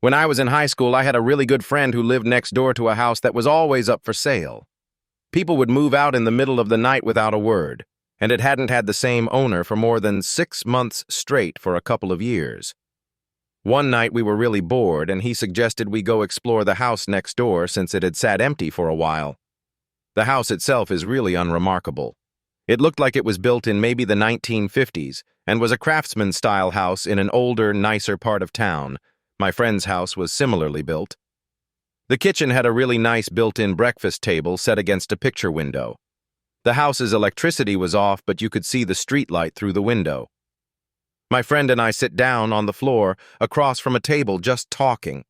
When I was in high school, I had a really good friend who lived next door to a house that was always up for sale. People would move out in the middle of the night without a word, and it hadn't had the same owner for more than 6 months straight for a couple of years. One night we were really bored, and he suggested we go explore the house next door since it had sat empty for a while. The house itself is really unremarkable. It looked like it was built in maybe the 1950s and was a craftsman-style house in an older, nicer part of town. My friend's house was similarly built. The kitchen had a really nice built-in breakfast table set against a picture window. The house's electricity was off, but you could see the streetlight through the window. My friend and I sit down on the floor across from a table just talking.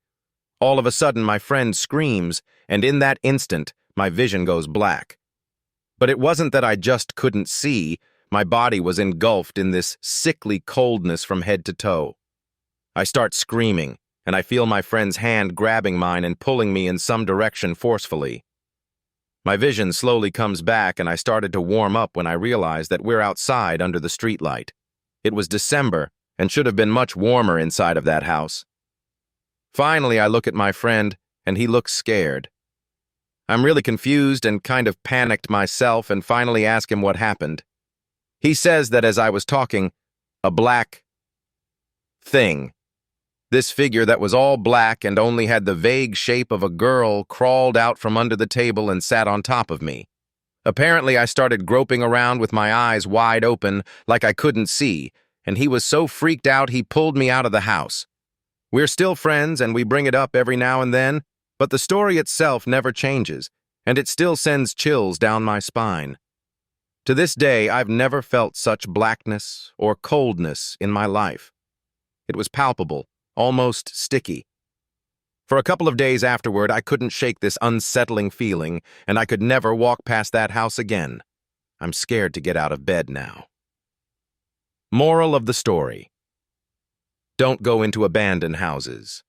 All of a sudden, my friend screams, and in that instant, my vision goes black. But it wasn't that I just couldn't see. My body was engulfed in this sickly coldness from head to toe. I start screaming, and I feel my friend's hand grabbing mine and pulling me in some direction forcefully. My vision slowly comes back, and I started to warm up when I realized that we're outside under the streetlight. It was December, and should have been much warmer inside of that house. Finally, I look at my friend, and he looks scared. I'm really confused and kind of panicked myself, and finally ask him what happened. He says that as I was talking, a black thing, this figure that was all black and only had the vague shape of a girl, crawled out from under the table and sat on top of me. Apparently, I started groping around with my eyes wide open like I couldn't see, and he was so freaked out he pulled me out of the house. We're still friends and we bring it up every now and then, but the story itself never changes, and it still sends chills down my spine. To this day, I've never felt such blackness or coldness in my life. It was palpable, almost sticky. For a couple of days afterward, I couldn't shake this unsettling feeling, and I could never walk past that house again. I'm scared to get out of bed now. Moral of the story: don't go into abandoned houses.